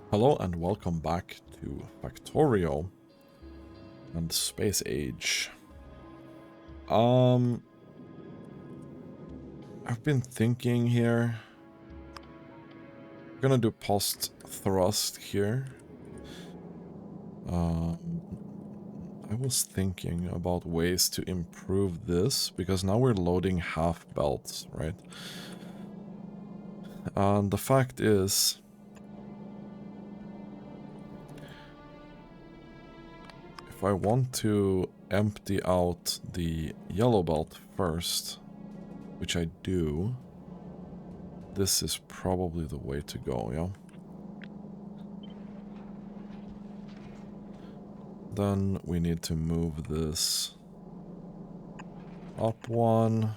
Hello and welcome back to Factorio and Space Age. I've been thinking here. I'm gonna do post thrust here. I was thinking about ways to improve this because now we're loading half belts, right? And the fact is, if I want to empty out the yellow belt first, which I do, this is probably the way to go, yeah? Then we need to move this up one.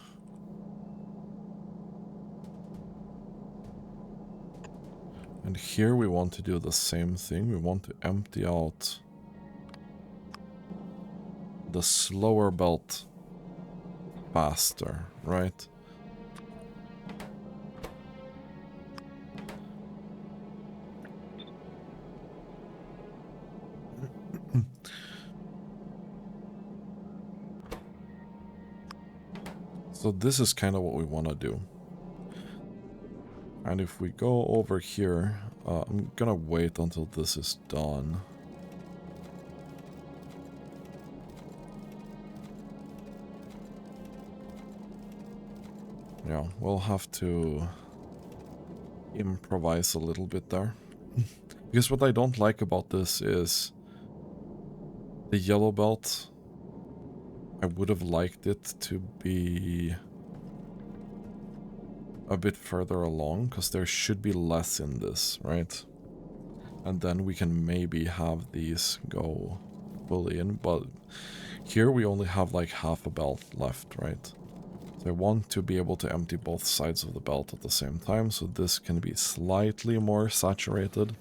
And here we want to do the same thing. We want to empty out the slower belt faster, right? So this is kind of what we want to do. And if we go over here, I'm gonna wait until this is done. Yeah, we'll have to improvise a little bit there. Because what I don't like about this is the yellow belt. I would have liked it to be a bit further along, because there should be less in this, right? And then we can maybe have these go fully in, but here we only have like half a belt left, right? So I want to be able to empty both sides of the belt at the same time, so this can be slightly more saturated.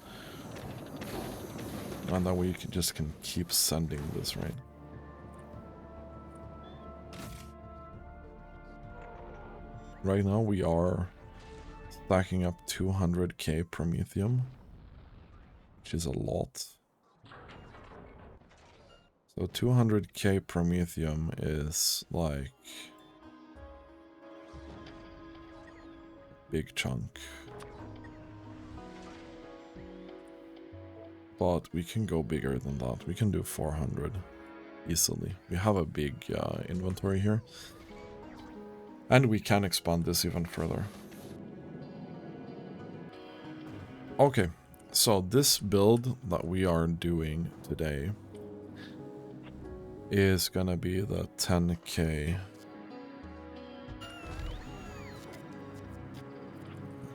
And then we can keep sending this, right? Right now we are stacking up 200k promethium, which is a lot. So 200k promethium is like a big chunk. But we can go bigger than that. We can do 400 easily. We have a big inventory here. And we can expand this even further. Okay, so this build that we are doing today is gonna be the 10k.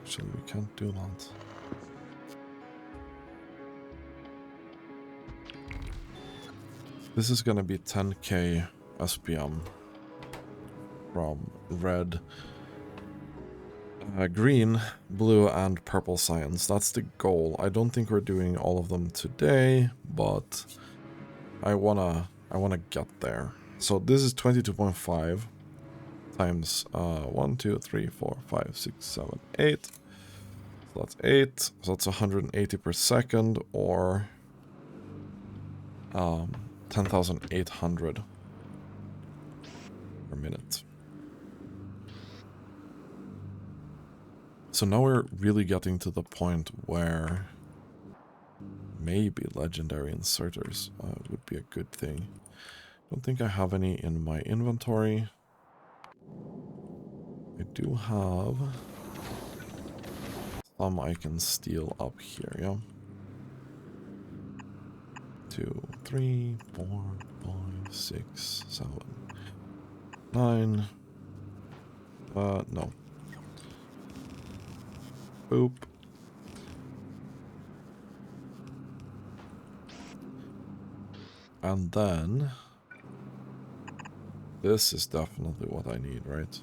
Actually, we can't do that. This is gonna be 10k SPM from red, green, blue, and purple science. That's the goal. I don't think we're doing all of them today, but I wanna get there. So this is 22.5 times 1, 2, 3, 4, 5, 6, 7, 8. So that's 8. So that's 180 per second, or 10,800 per minute. So now we're really getting to the point where maybe legendary inserters would be a good thing. Don't think I have any in my inventory. I do have some I can steal up here, yeah? 2, 3, 4, 5, 6, 7, 9. No. Boop. And then this is definitely what I need, right?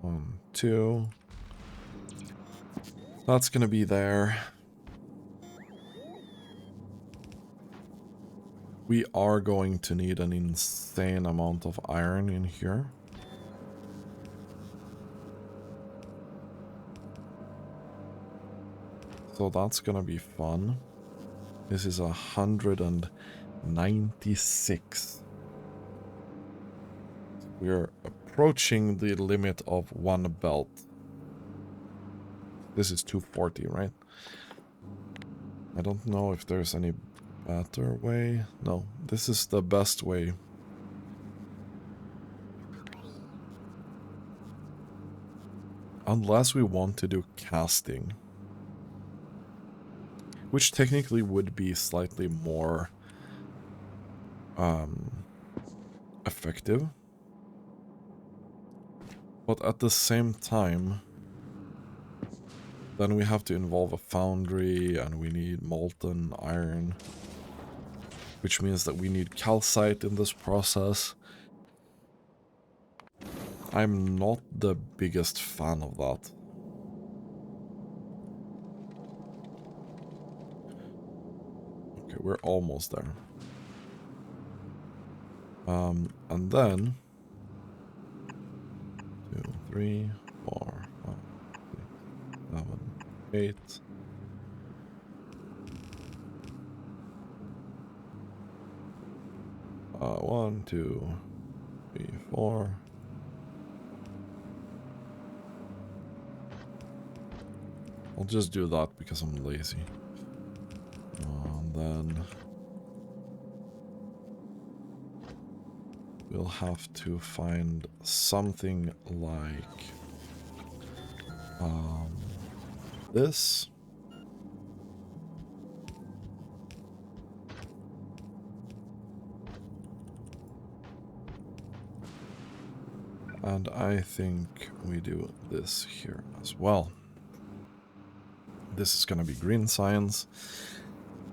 One, two. That's gonna be there. We are going to need an insane amount of iron in here. So that's gonna be fun. This is 196. We're approaching the limit of one belt. This is 240, right? I don't know if there's any better way. No, this is the best way. Unless we want to do casting. Which technically would be slightly more effective. But at the same time, then we have to involve a foundry and we need molten iron. Which means that we need calcite in this process. I'm not the biggest fan of that. Okay, we're almost there. And then 2, 3, 4, 5, 6, 7, 8. One, 2, 3, 4. I'll just do that because I'm lazy. And then we'll have to find something like this. And I think we do this here as well. This is gonna be green science.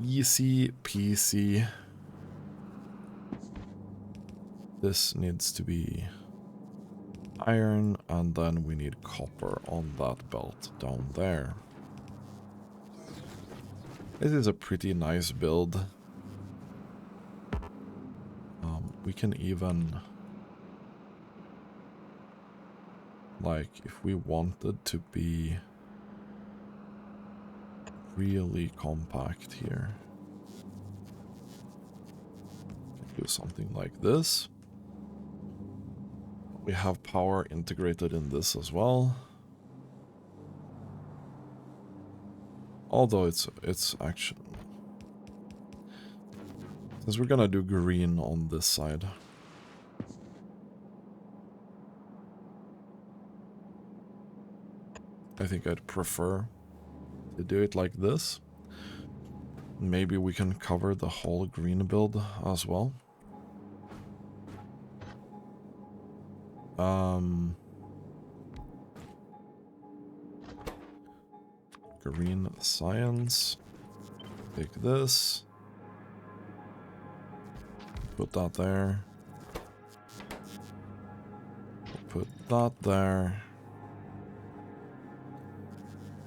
Easy peasy. This needs to be iron, and then we need copper on that belt down there. This is a pretty nice build. We can even, like, if we wanted to be really compact here, do something like this. We have power integrated in this as well. Although it's actually, since we're gonna do green on this side, I think I'd prefer to do it like this. Maybe we can cover the whole green build as well. Green science. Take this. Put that there. Put that there.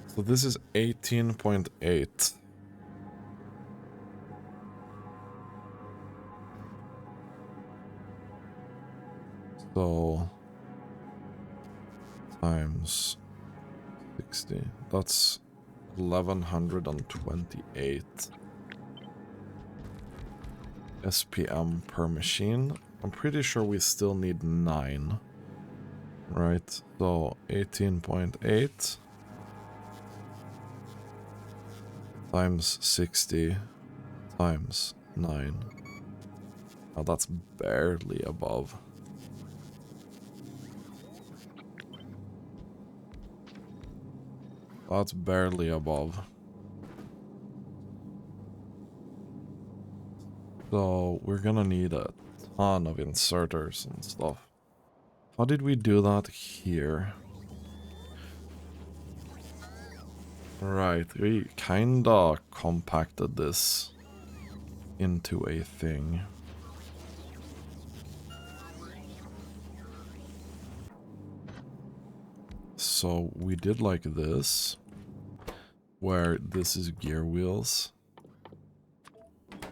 So this is 18.8. So times 60. That's 1128 SPM per machine. I'm pretty sure we still need 9. Right? So 18.8 times 60 times 9. Now that's barely above. That's barely above. So we're gonna need a ton of inserters and stuff. How did we do that here? Right, we kinda compacted this into a thing. So we did like this, where this is gear wheels.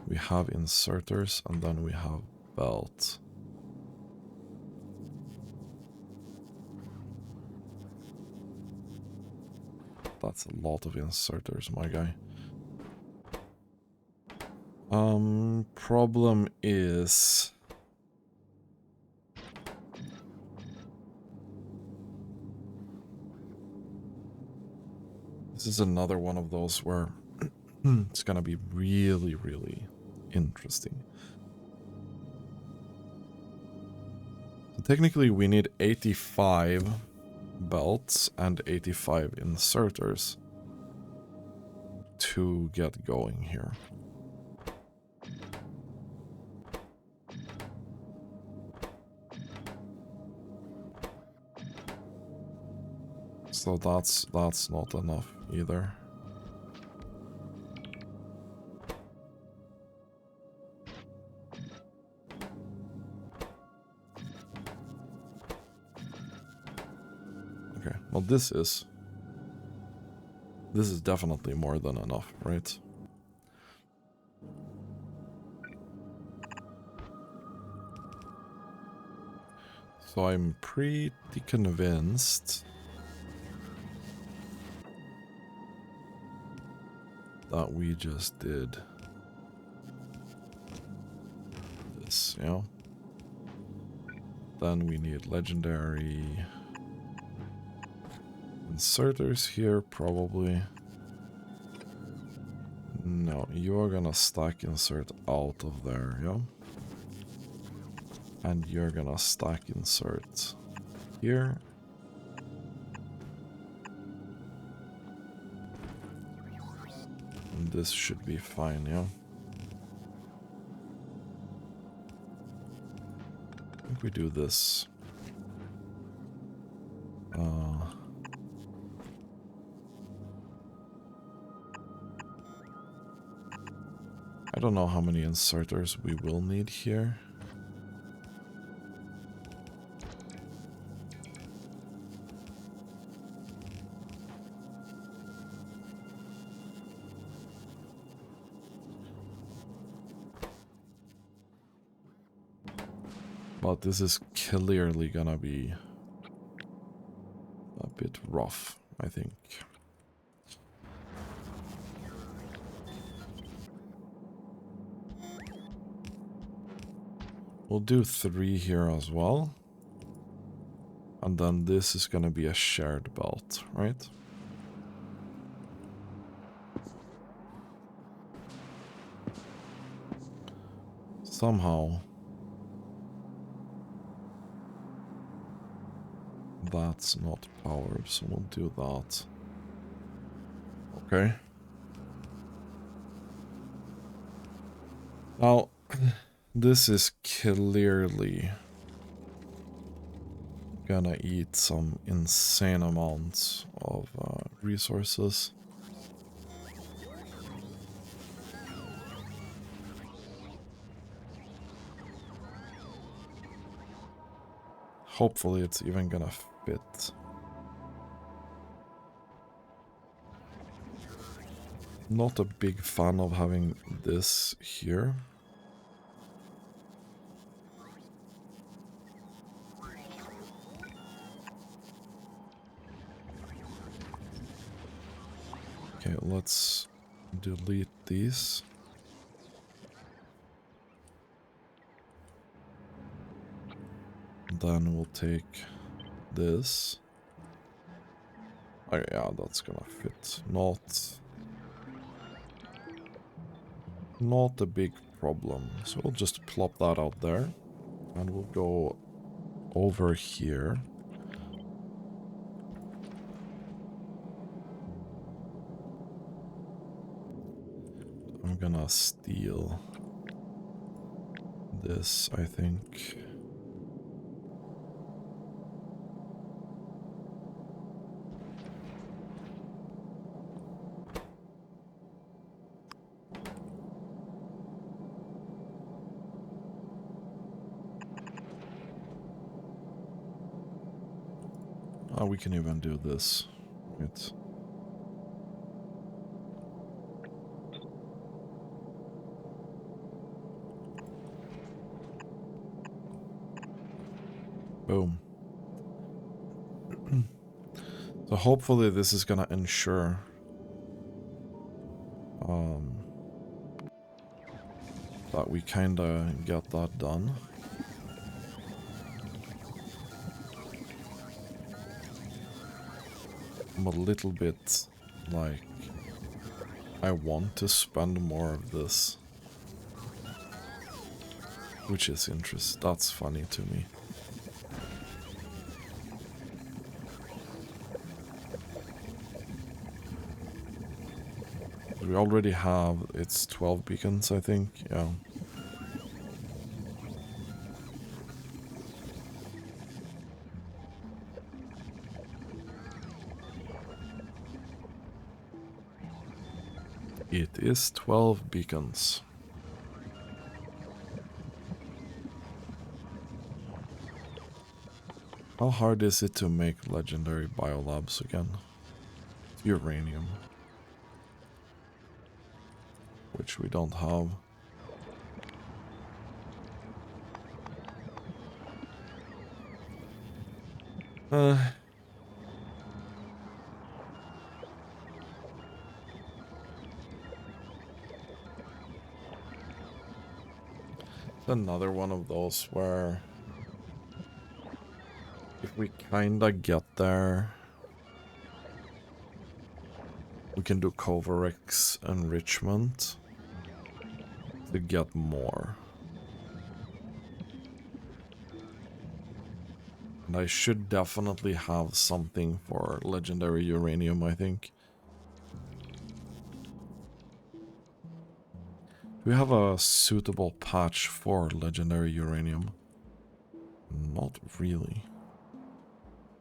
We have inserters, and then we have belt. That's a lot of inserters, my guy. Problem is... This is another one of those where it's gonna be really, really interesting. So technically we need 85 belts and 85 inserters to get going here. So that's not enough either. Okay, well this is definitely more than enough, right? So I'm pretty convinced that we just did this, you know? Then we need legendary inserters here, probably. No, you're gonna stack insert out of there, yeah? And you're gonna stack insert here. And this should be fine, yeah? I think we do this. I don't know how many inserters we will need here. But this is clearly gonna be a bit rough, I think. We'll do 3 here as well. And then this is gonna be a shared belt, right? Somehow that's not powered, so we'll do that. Okay. Now, this is clearly gonna eat some insane amounts of resources. Hopefully it's even gonna fit. Not a big fan of having this here. Okay, let's delete these. Then we'll take this. Oh yeah, that's gonna fit. Not a big problem. So we'll just plop that out there. And we'll go over here. I'm gonna steal this, I think. Oh, we can even do this. Right. Boom. So hopefully this is gonna ensure that we kinda get that done. I'm a little bit like, I want to spend more of this, which is interesting. That's funny to me. We already have, it's 12 beacons, I think, yeah. It is 12 beacons. How hard is it to make legendary biolabs again? Uranium. Which we don't have. Another one of those where if we kinda get there, we can do Covarex enrichment to get more. And I should definitely have something for legendary uranium, I think. Do we have a suitable patch for legendary uranium? Not really.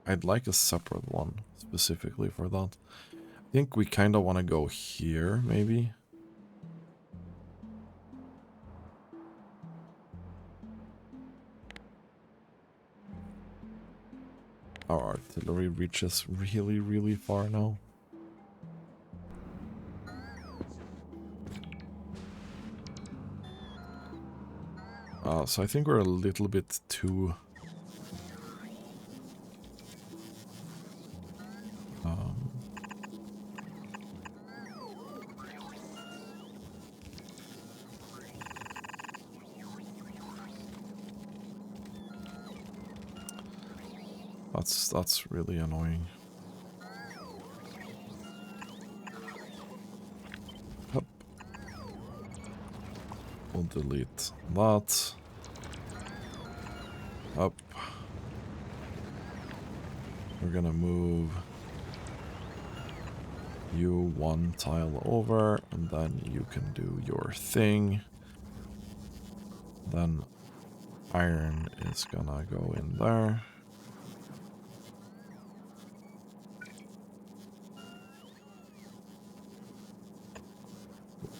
I'd like a separate one specifically for that. I think we kind of want to go here, maybe. Our artillery reaches really, really far now. So I think we're a little bit too... That's really annoying. Yep. We'll delete that. Up. We're gonna move you one tile over, and then you can do your thing. Then iron is gonna go in there.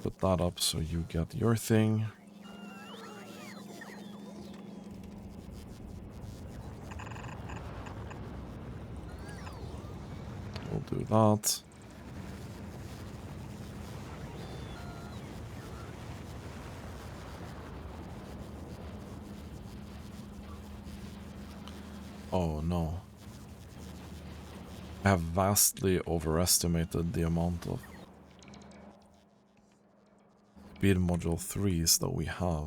Put that up so you get your thing. We'll do that. Oh no. I have vastly overestimated the amount of speed module 3s that we have.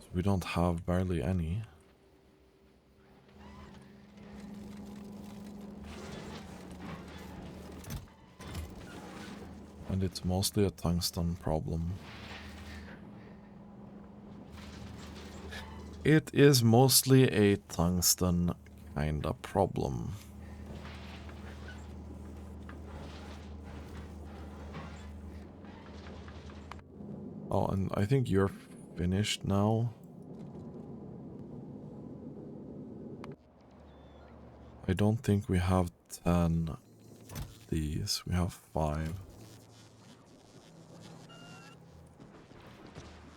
So we don't have barely any. And it's mostly a tungsten problem. It is mostly a tungsten kinda problem. Oh, and I think you're finished now. I don't think we have 10 of these. We have 5.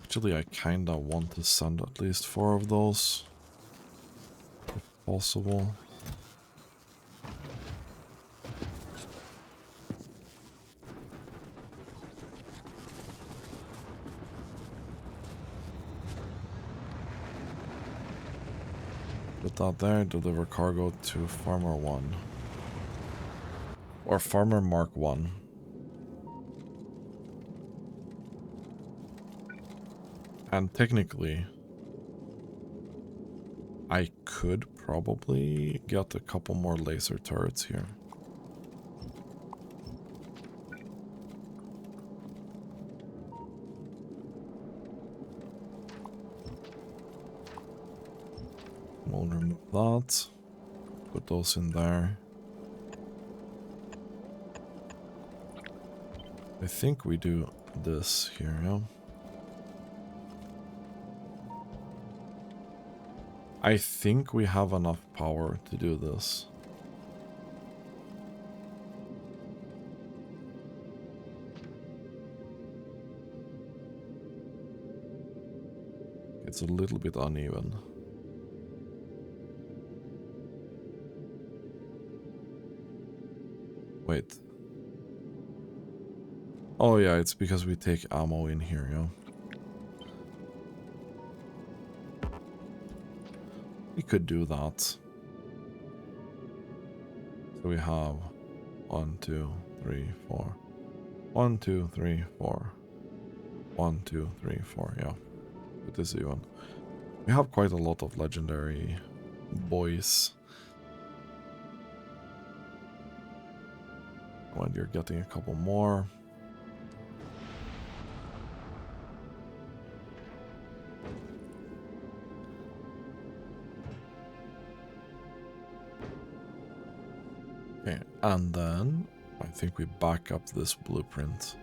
Actually, I kinda want to send at least 4 of those, if possible. Put that there, deliver cargo to Farmer 1. Or Farmer Mark 1. And technically, I could probably get a couple more laser turrets here. We'll remove that. Put those in there. I think we do this here, yeah? I think we have enough power to do this. It's a little bit uneven. Wait. Oh yeah, it's because we take ammo in here, yeah? We could do that. So we have 1, 2, 3, 4. 1, 2, 3, 4. 1, 2, 3, 4, yeah. It is even. We have quite a lot of legendary boys. When you're getting a couple more. Okay, and then I think we back up this blueprint.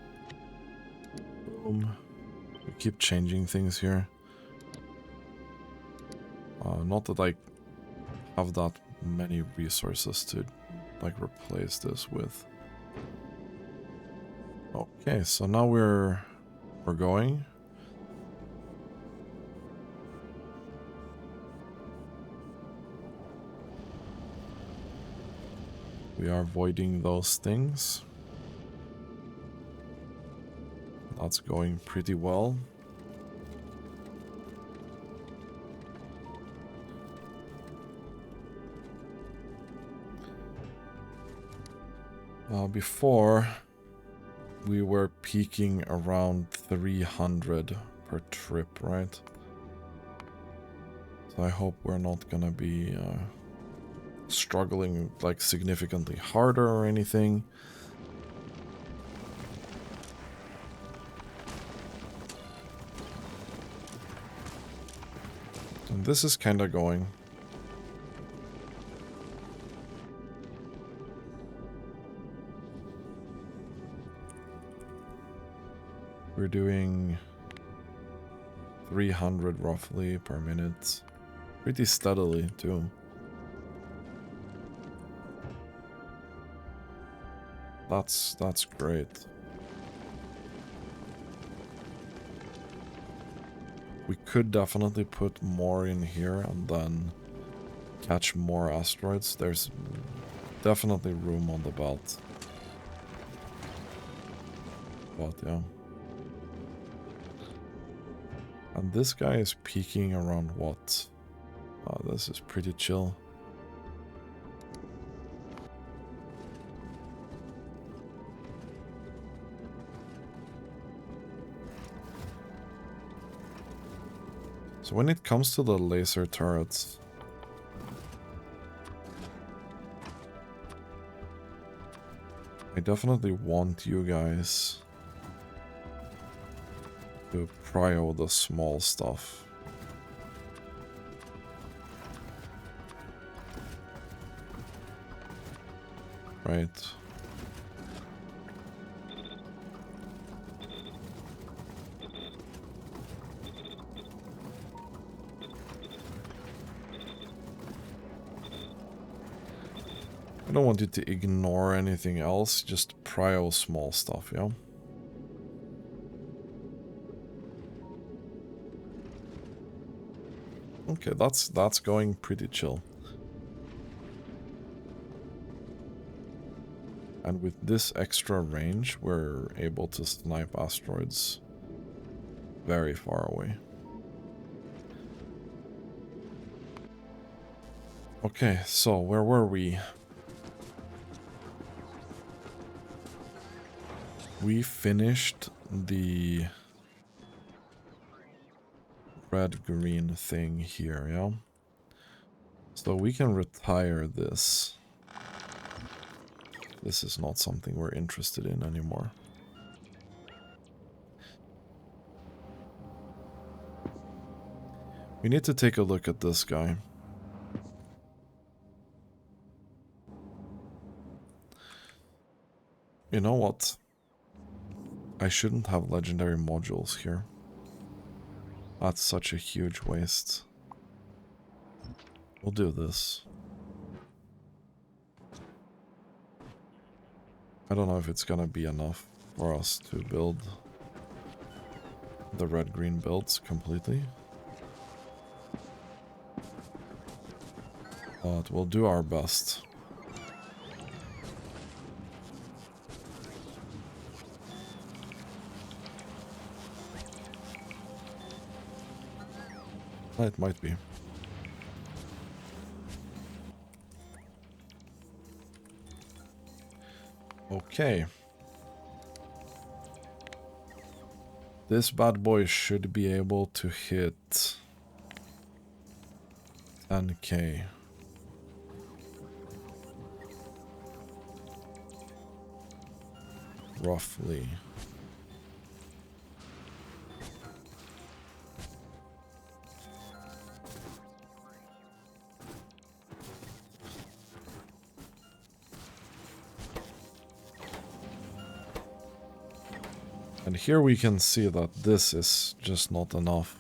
Boom. We keep changing things here. Not that I have that many resources to like replace this with. Okay, so now we're going. We are avoiding those things. That's going pretty well. Before, we were peaking around 300 per trip, right? So I hope we're not gonna be struggling like significantly harder or anything. And this is kind of going. We're doing 300 roughly per minute. Pretty steadily too. That's great. We could definitely put more in here and then catch more asteroids. There's definitely room on the belt. But yeah. And this guy is peaking around what? This is pretty chill. So when it comes to the laser turrets, I definitely want you guys to prio the small stuff. Right? I don't want you to ignore anything else, just prio small stuff, yeah? Okay, that's going pretty chill. And with this extra range, we're able to snipe asteroids very far away. Okay, so where were we? We finished the red-green thing here, yeah? So we can retire this. This is not something we're interested in anymore. We need to take a look at this guy. You know what? I shouldn't have legendary modules here. That's such a huge waste. We'll do this. I don't know if it's gonna be enough for us to build the red-green builds completely. But we'll do our best. It might be. Okay. This bad boy should be able to hit 10k. Roughly. And here we can see that this is just not enough.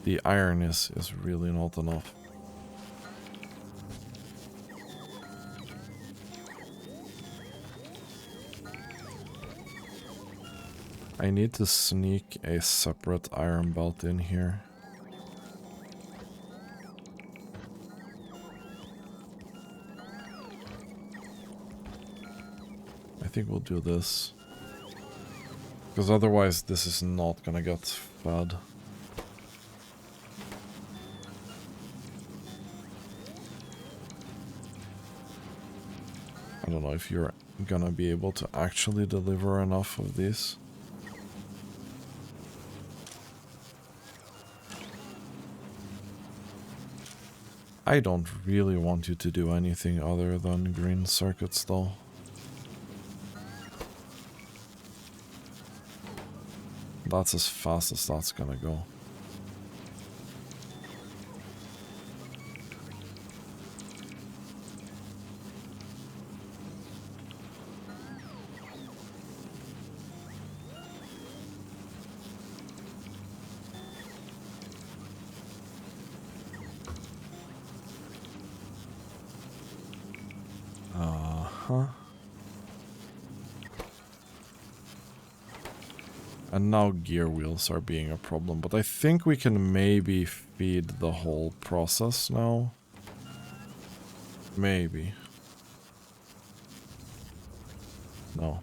The iron is really not enough. I need to sneak a separate iron belt in here. I think we'll do this. Because otherwise this is not gonna get fed. I don't know if you're gonna be able to actually deliver enough of these. I don't really want you to do anything other than green circuits though. That's as fast as that's gonna go. And now gear wheels are being a problem, but I think we can maybe feed the whole process now. Maybe. No.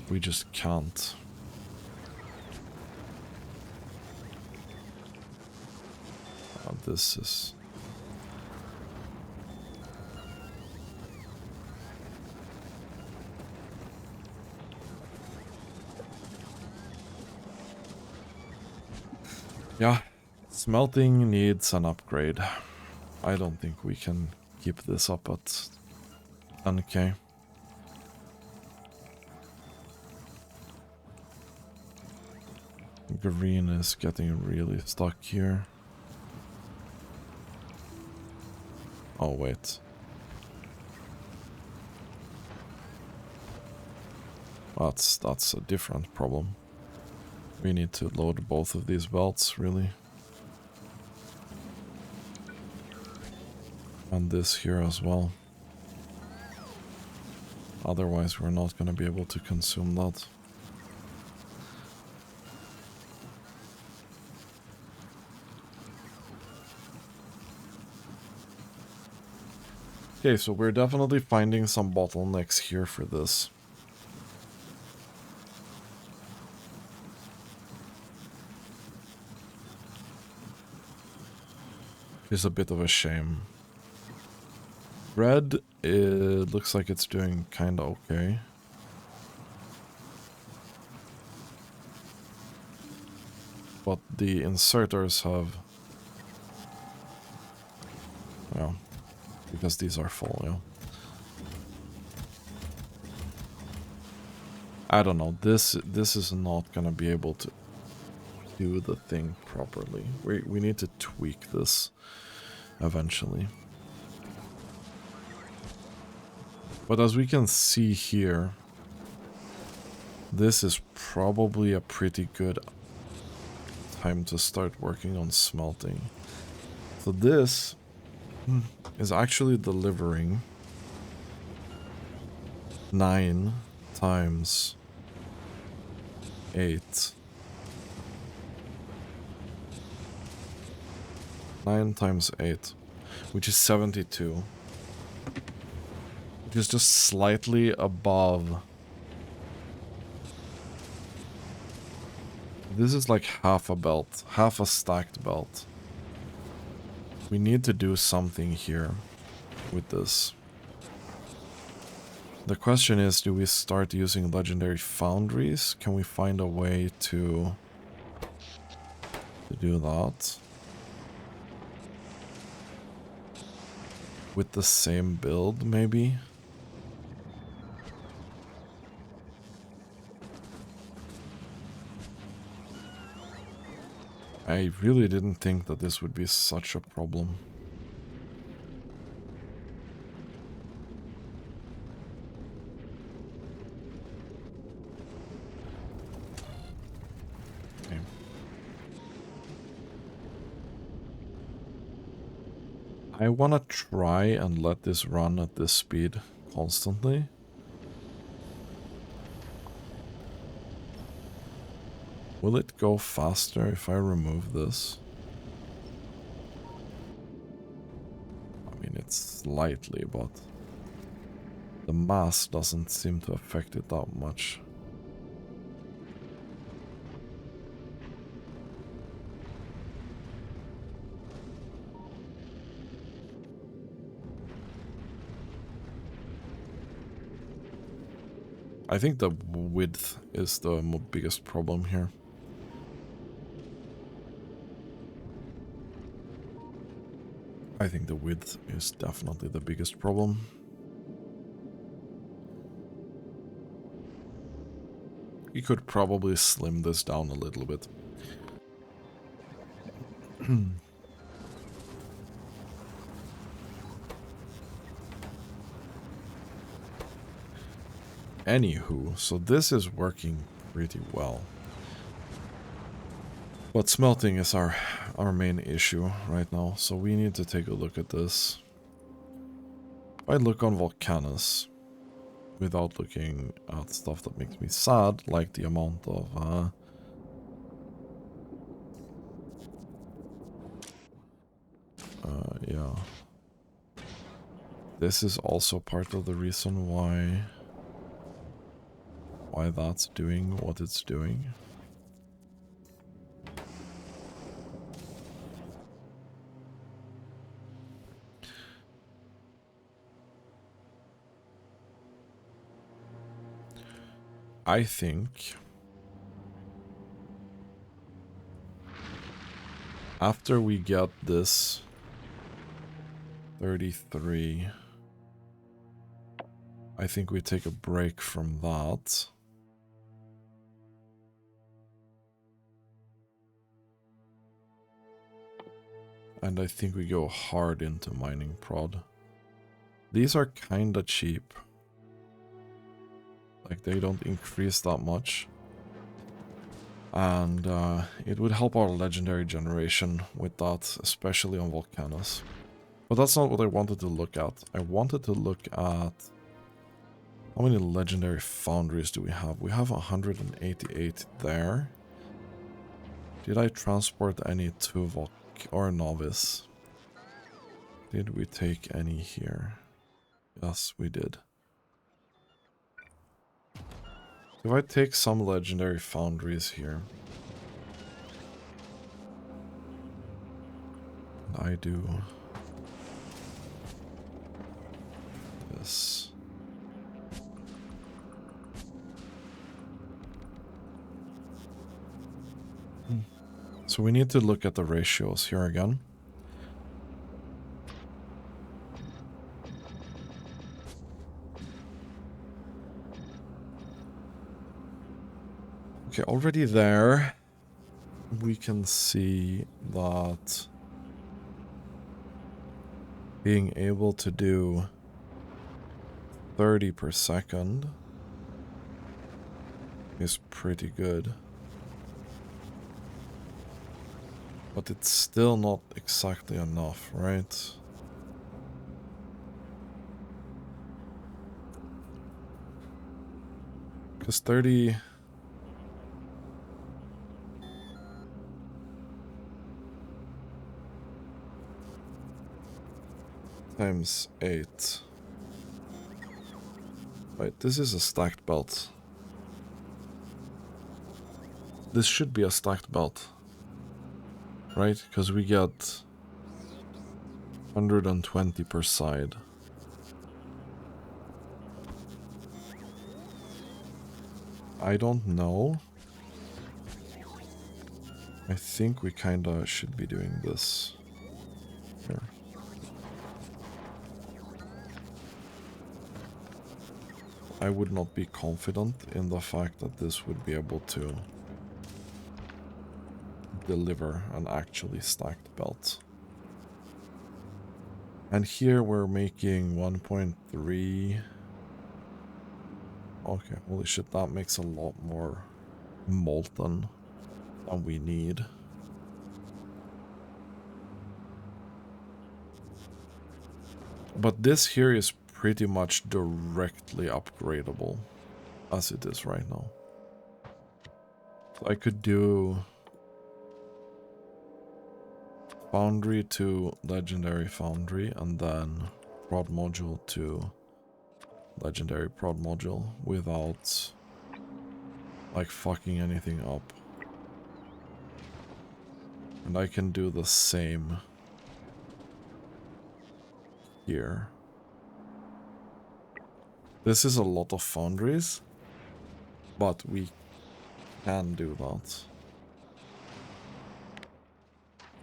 We just can't. This is... Yeah, smelting needs an upgrade. I don't think we can keep this up at 10k. Green is getting really stuck here. Oh, wait. That's a different problem. We need to load both of these belts, really. And this here as well. Otherwise, we're not going to be able to consume that. Okay, so we're definitely finding some bottlenecks here for this. It's a bit of a shame. Red, it looks like it's doing kinda okay. But the inserters have... Yeah, because these are full, yeah. I don't know, this is not gonna be able to do the thing properly. We need to tweak this eventually. But as we can see here, this is probably a pretty good time to start working on smelting. So this is actually delivering 9 times 8. 9 times 8, which is 72. Which is just slightly above. This is like half a belt, half a stacked belt. We need to do something here with this. The question is, do we start using legendary foundries? Can we find a way to do that? With the same build, maybe? I really didn't think that this would be such a problem. Okay. I want to try and let this run at this speed constantly. Will it go faster if I remove this? I mean, it's slightly, but the mass doesn't seem to affect it that much. I think the width is the biggest problem here. I think the width is definitely the biggest problem. We could probably slim this down a little bit. Anywho, so this is working pretty well. But smelting is our main issue right now, so we need to take a look at this. If I look on Volcanus, without looking at stuff that makes me sad, like the amount of yeah. This is also part of the reason why that's doing what it's doing. I think after we get this 33, I think we take a break from that. And I think we go hard into mining prod. These are kinda cheap. Like, they don't increase that much. And it would help our legendary generation with that, especially on Volcanus. But that's not what I wanted to look at. I wanted to look at how many legendary foundries do we have? We have 188 there. Did I transport any to Volk or Novice? Did we take any here? Yes, we did. If I take some legendary foundries here, I do this. So we need to look at the ratios here again. Okay, already there, we can see that being able to do 30 per second is pretty good. But it's still not exactly enough, right? Because 30... times 8. Wait, this is a stacked belt. This should be a stacked belt. Right? Because we get 120 per side. I don't know. I think we kinda should be doing this here. I would not be confident in the fact that this would be able to deliver an actually stacked belt. And here we're making 1.3. Okay, holy shit, that makes a lot more molten than we need. But this here is pretty much directly upgradable as it is right now. So I could do foundry to legendary foundry and then prod module to legendary prod module without like fucking anything up. And I can do the same here. This is a lot of foundries, but we can do that.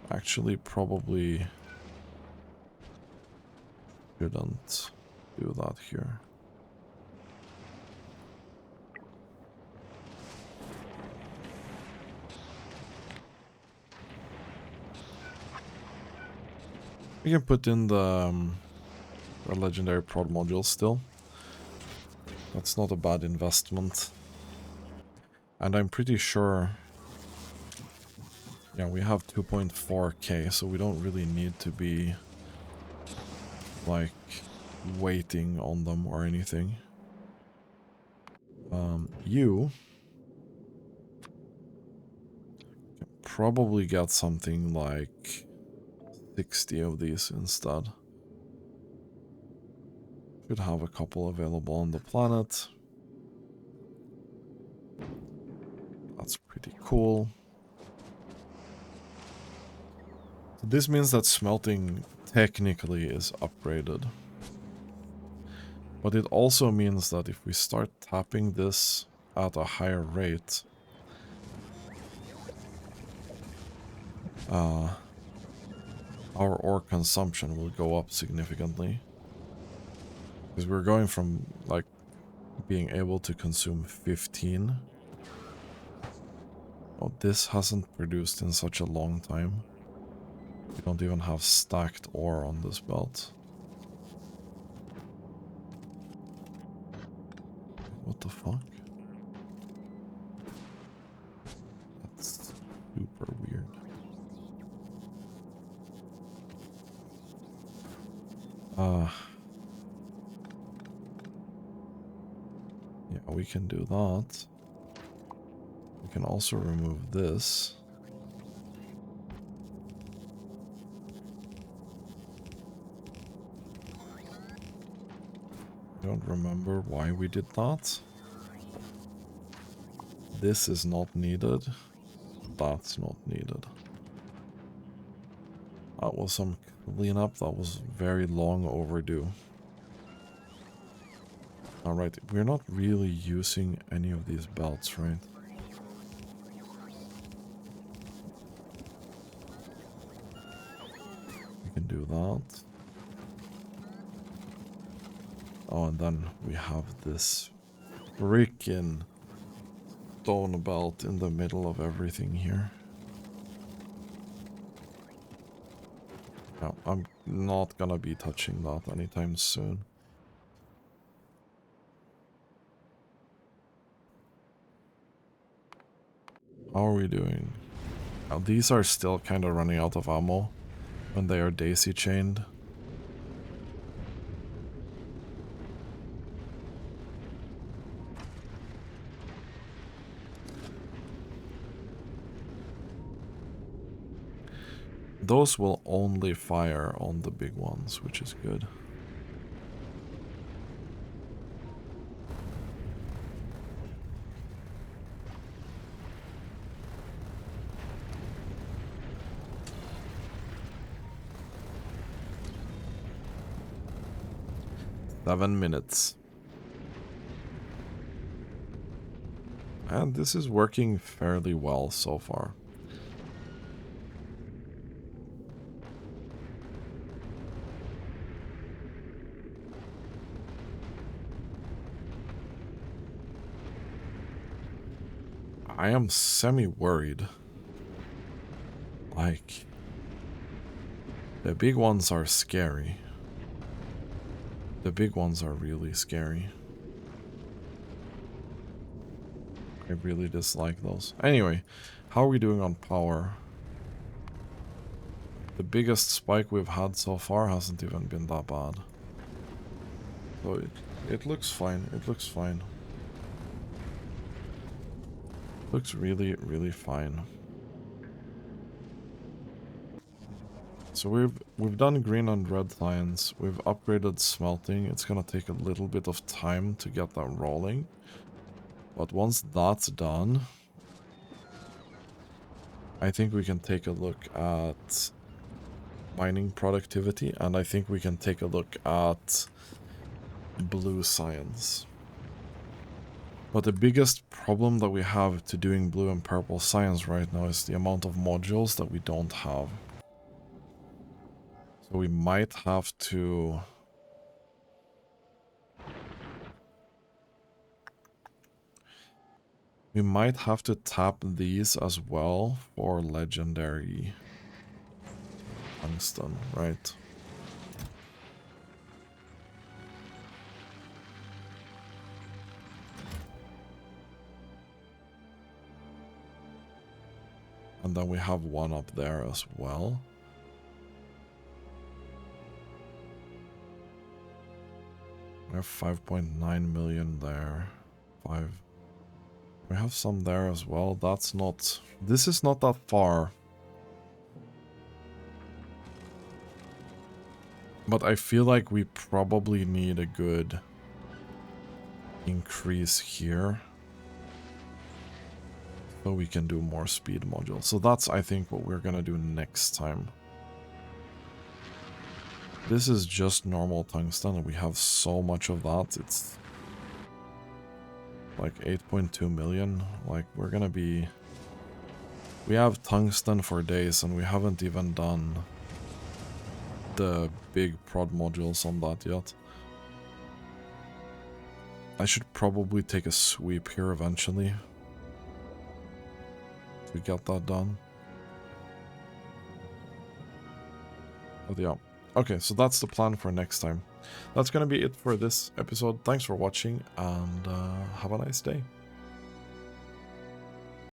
Actually, probably shouldn't do that here. We can put in the legendary prod module still. That's not a bad investment. And I'm pretty sure... yeah, we have 2.4k, so we don't really need to be like waiting on them or anything. You can probably get something like 60 of these instead. Should have a couple available on the planet. That's pretty cool. So this means that smelting technically is upgraded. But it also means that if we start tapping this at a higher rate, our ore consumption will go up significantly. Because we're going from, like, being able to consume 15. Oh, this hasn't produced in such a long time. We don't even have stacked ore on this belt. What the fuck? That's super weird. Yeah, we can do that. We can also remove this. I don't remember why we did that. This is not needed. That's not needed. That was some cleanup that was very long overdue. Alright, we're not really using any of these belts, right? do that. Oh, and then we have this freaking stone belt in the middle of everything here. No, I'm not gonna be touching that anytime soon. How are we doing? Now, these are still kind of running out of ammo when they are daisy chained. Those will only fire on the big ones, which is good. Seven minutes. And this is working fairly well so far. I am semi-worried. Like, the big ones are scary. The big ones are really scary. I really dislike those. Anyway, how are we doing on power? The biggest spike we've had so far hasn't even been that bad. So it looks fine. It looks fine. Looks really, really fine. So we've done green and red science. We've upgraded smelting. It's gonna take a little bit of time to get that rolling. But once that's done, I think we can take a look at mining productivity, and I think we can take a look at blue science. But the biggest problem that we have to doing blue and purple science right now is the amount of modules that we don't have. So we might have to... We might have to tap these as well for legendary tungsten, right? And then we have one up there as well. We have 5.9 million there. 5. We have some there as well. That's not... This is not that far. But I feel like we probably need a good increase here. So we can do more speed modules. So that's, I think, what we're gonna do next time. This is just normal tungsten, and we have so much of that. It's like 8.2 million. Like, we're gonna be... We have tungsten for days, and we haven't even done the big prod modules on that yet. I should probably take a sweep here eventually to get that done. But yeah. Okay, so that's the plan for next time. That's gonna be it for this episode. Thanks for watching, and have a nice day.